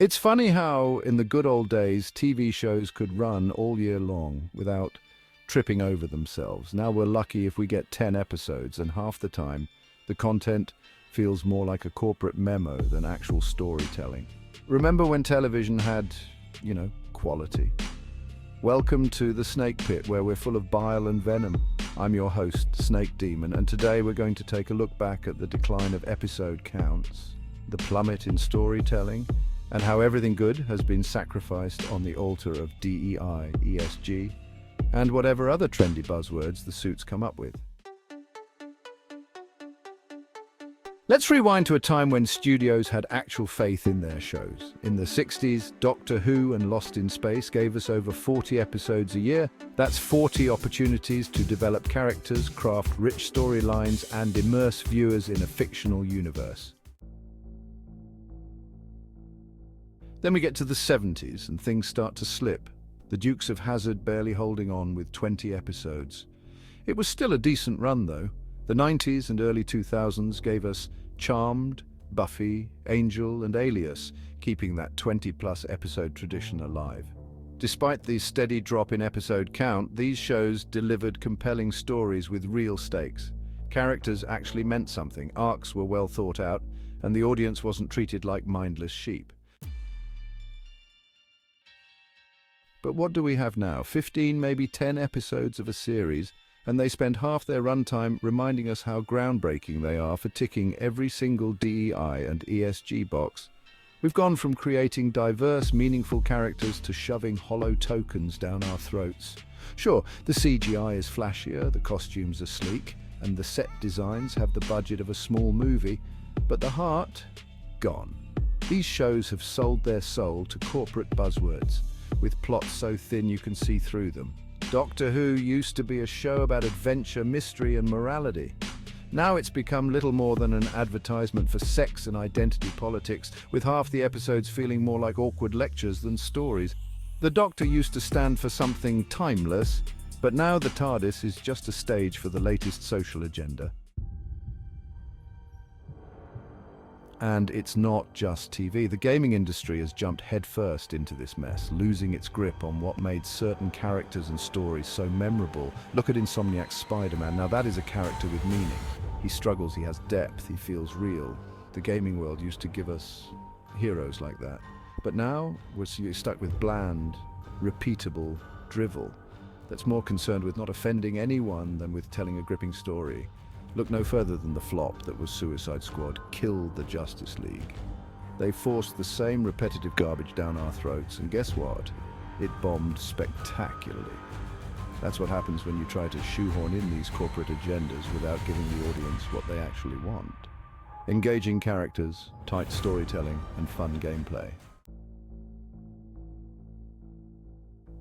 It's funny how, in the good old days, TV shows could run all year long without tripping over themselves. Now we're lucky if we get 10 episodes, and half the time, the content feels more like a corporate memo than actual storytelling. Remember when television had, quality? Welcome to the Snake Pit, where we're full of bile and venom. I'm your host, Snake Demon, and today we're going to take a look back at the decline of episode counts, the plummet in storytelling, and how everything good has been sacrificed on the altar of DEI, ESG, and whatever other trendy buzzwords the suits come up with. Let's rewind to a time when studios had actual faith in their shows. In the 60s, Doctor Who and Lost in Space gave us over 40 episodes a year. That's 40 opportunities to develop characters, craft rich storylines, and immerse viewers in a fictional universe. Then we get to the 70s and things start to slip. The Dukes of Hazzard barely holding on with 20 episodes. It was still a decent run though. The 90s and early 2000s gave us Charmed, Buffy, Angel, and Alias, keeping that 20-plus episode tradition alive. Despite the steady drop in episode count, these shows delivered compelling stories with real stakes. Characters actually meant something, arcs were well thought out, and the audience wasn't treated like mindless sheep. But what do we have now? 15, maybe 10 episodes of a series, and they spend half their runtime reminding us how groundbreaking they are for ticking every single DEI and ESG box. We've gone from creating diverse, meaningful characters to shoving hollow tokens down our throats. Sure, the CGI is flashier, the costumes are sleek, and the set designs have the budget of a small movie, but the heart, gone. These shows have sold their soul to corporate buzzwords, with plots so thin you can see through them. Doctor Who used to be a show about adventure, mystery, and morality. Now it's become little more than an advertisement for sex and identity politics, with half the episodes feeling more like awkward lectures than stories. The Doctor used to stand for something timeless, but now the TARDIS is just a stage for the latest social agenda. And it's not just TV. The gaming industry has jumped headfirst into this mess, losing its grip on what made certain characters and stories so memorable. Look at Insomniac's Spider-Man. Now that is a character with meaning. He struggles, he has depth, he feels real. The gaming world used to give us heroes like that. But now we're stuck with bland, repeatable drivel that's more concerned with not offending anyone than with telling a gripping story. Look no further than the flop that was Suicide Squad killed the Justice League. They forced the same repetitive garbage down our throats, and guess what? It bombed spectacularly. That's what happens when you try to shoehorn in these corporate agendas without giving the audience what they actually want. Engaging characters, tight storytelling, and fun gameplay.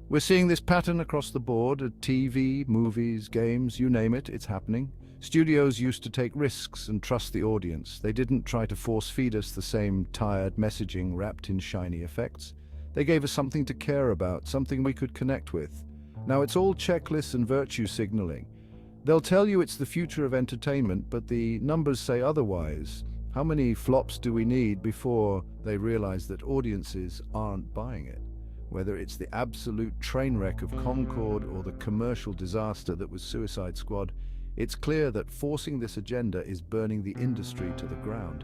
We're seeing this pattern across the board at TV, movies, games, you name it, it's happening. Studios used to take risks and trust the audience. They didn't try to force-feed us the same tired messaging wrapped in shiny effects. They gave us something to care about, something we could connect with. Now it's all checklists and virtue signaling. They'll tell you it's the future of entertainment, but the numbers say otherwise. How many flops do we need before they realize that audiences aren't buying it? Whether it's the absolute train wreck of Concorde or the commercial disaster that was Suicide Squad, it's clear that forcing this agenda is burning the industry to the ground.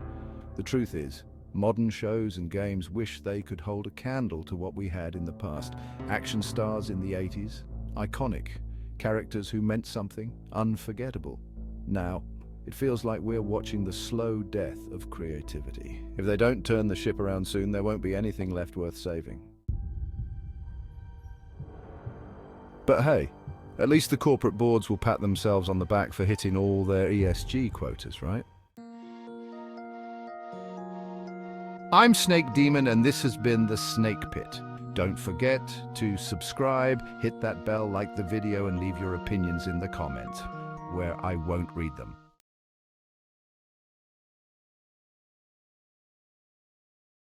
The truth is, modern shows and games wish they could hold a candle to what we had in the past. Action stars in the 80s, iconic. Characters who meant something, unforgettable. Now, it feels like we're watching the slow death of creativity. If they don't turn the ship around soon, there won't be anything left worth saving. But hey, at least the corporate boards will pat themselves on the back for hitting all their ESG quotas, right? I'm Snake Demon, and this has been the Snake Pit. Don't forget to subscribe, hit that bell, like the video, and leave your opinions in the comments, where I won't read them.